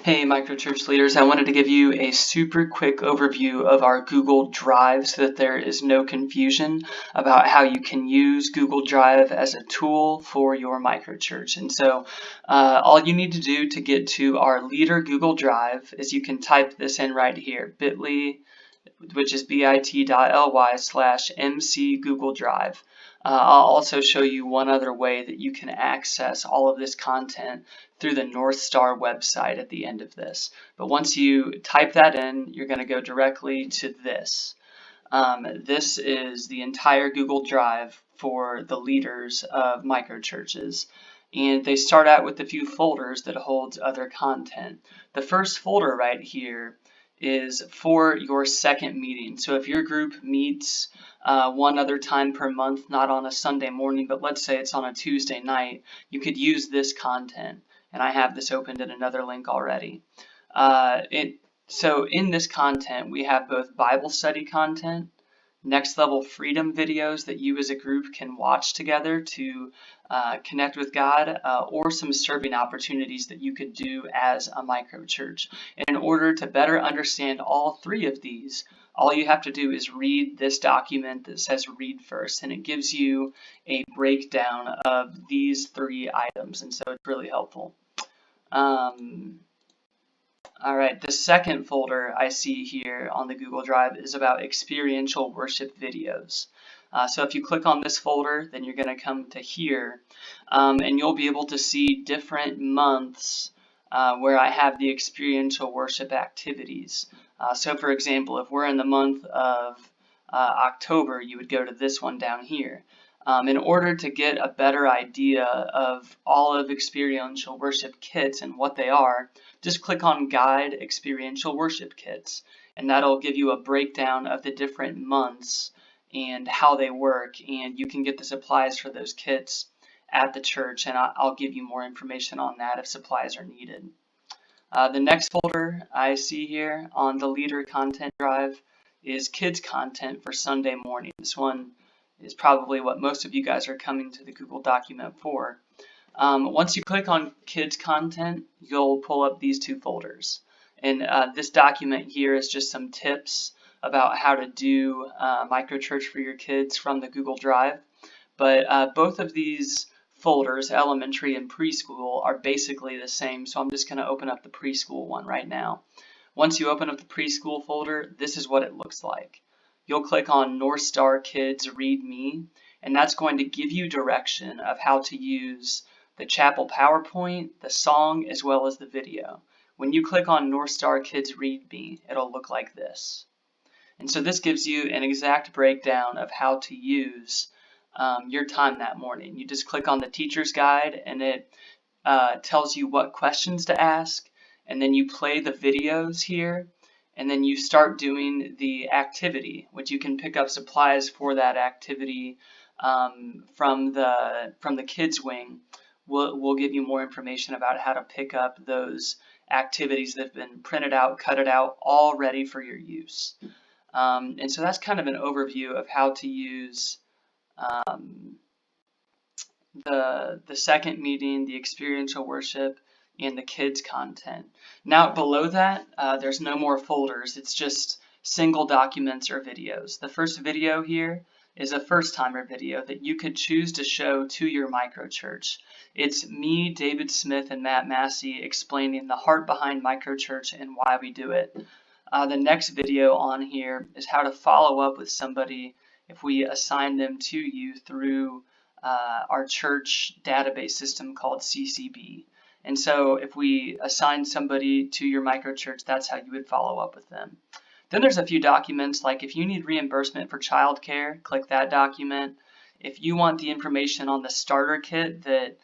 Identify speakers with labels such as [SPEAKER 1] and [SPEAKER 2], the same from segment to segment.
[SPEAKER 1] Hey microchurch leaders, I wanted to give you a super quick overview of our Google Drive so that there is no confusion about how you can use Google Drive as a tool for your microchurch. And so all you need to do to get to our leader Google Drive is you can type this in right here, bit.ly, which is bit.ly/MC Google Drive. I'll also show you one other way that you can access all of this content through the North Star website at the end of this. But once you type that in, you're going to go directly to this. This is the entire Google Drive for the leaders of microchurches. And they start out with a few folders that holds other content. The first folder right here is for your second meeting. So if your group meets one other time per month, not on a Sunday morning, but let's say it's on a Tuesday night, you could use this content. And I have this opened in another link already. So in this content, we have both Bible study content, next level freedom videos that you as a group can watch together to connect with God, or some serving opportunities that you could do as a microchurch. And in order to better understand all three of these, all you have to do is read this document that says read first, and it gives you a breakdown of these three items, and so it's really helpful. Alright, the second folder I see here on the Google Drive is about experiential worship videos. So if you click on this folder, then you're going to come to here, and you'll be able to see different months where I have the experiential worship activities. So for example, if we're in the month of October, you would go to this one down here. In order to get a better idea of all of experiential worship kits and what they are, just click on Guide Experiential Worship Kits, and that'll give you a breakdown of the different months and how they work, and you can get the supplies for those kits at the church, and I'll give you more information on that if supplies are needed. The next folder I see here on the Leader Content Drive is Kids Content for Sunday morning. This one is probably what most of you guys are coming to the Google document for. Once you click on Kids Content, you'll pull up these two folders. And this document here is just some tips about how to do microchurch for your kids from the Google Drive. But both of these folders, elementary and preschool, are basically the same. So I'm just going to open up the preschool one right now. Once you open up the preschool folder, this is what it looks like. You'll click on North Star Kids Read Me, and that's going to give you direction of how to use the chapel PowerPoint, the song, as well as the video. When you click on North Star Kids Read Me, it'll look like this. And so this gives you an exact breakdown of how to use your time that morning. You just click on the teacher's guide, and it tells you what questions to ask, and then you play the videos here, and then you start doing the activity, which you can pick up supplies for that activity from the kids wing. We'll give you more information about how to pick up those activities that have been printed out, cut it out, all ready for your use. And so that's kind of an overview of how to use the second meeting, the experiential worship, and the kids content. Now below that, there's no more folders. It's just single documents or videos. The first video here is a first-timer video that you could choose to show to your microchurch. It's me, David Smith, and Matt Massey explaining the heart behind microchurch and why we do it. The next video on here is how to follow up with somebody if we assign them to you through our church database system called CCB. And so if we assign somebody to your microchurch, that's how you would follow up with them. Then there's a few documents, like if you need reimbursement for childcare, click that document. If you want the information on the starter kit that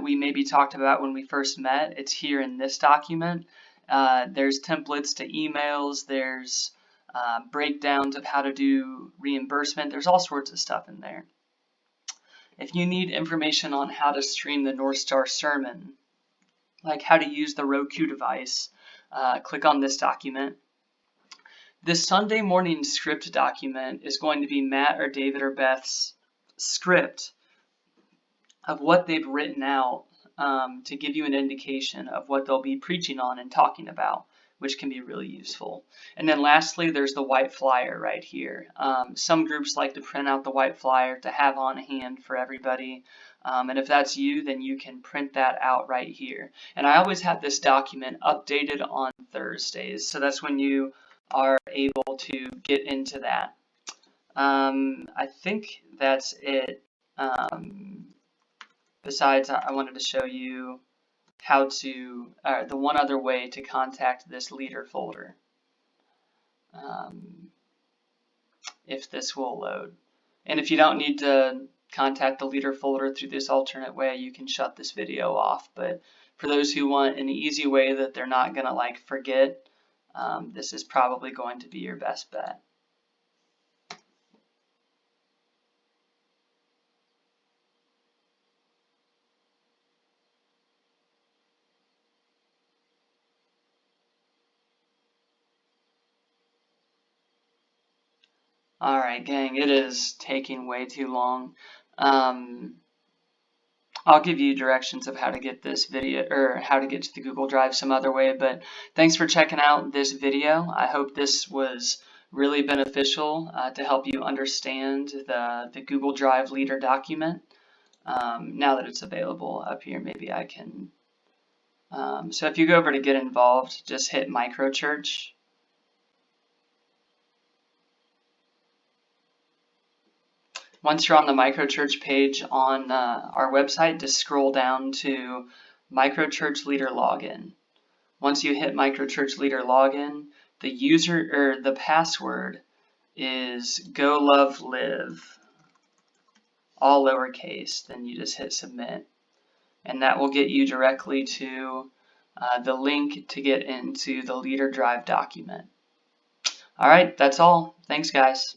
[SPEAKER 1] we maybe talked about when we first met, it's here in this document. There's templates to emails, there's breakdowns of how to do reimbursement, there's all sorts of stuff in there. If you need information on how to stream the North Star sermon, like how to use the Roku device, click on this document. This Sunday morning script document is going to be Matt or David or Beth's script of what they've written out to give you an indication of what they'll be preaching on and talking about, which can be really useful. And then lastly, there's the white flyer right here. Some groups like to print out the white flyer to have on hand for everybody. And if that's you, then you can print that out right here. And I always have this document updated on Thursdays, so that's when you are able to get into that. I think that's it. Besides, I wanted to show you how to, the one other way to contact this leader folder, if this will load. And if you don't need to contact the leader folder through this alternate way, you can shut this video off. But for those who want an easy way that they're not going to like forget, this is probably going to be your best bet. Alright, gang, it is taking way too long. I'll give you directions of how to get this video, or how to get to the Google Drive some other way, but thanks for checking out this video. I hope this was really beneficial to help you understand the Google Drive Leader document. Now that it's available up here, maybe I can. So if you go over to Get Involved, just hit Microchurch. Once you're on the Microchurch page on our website, just scroll down to Microchurch Leader Login. Once you hit Microchurch Leader Login, the user or the password is GoLoveLive, all lowercase. Then you just hit Submit, and that will get you directly to the link to get into the Leader Drive document. All right, that's all. Thanks, guys.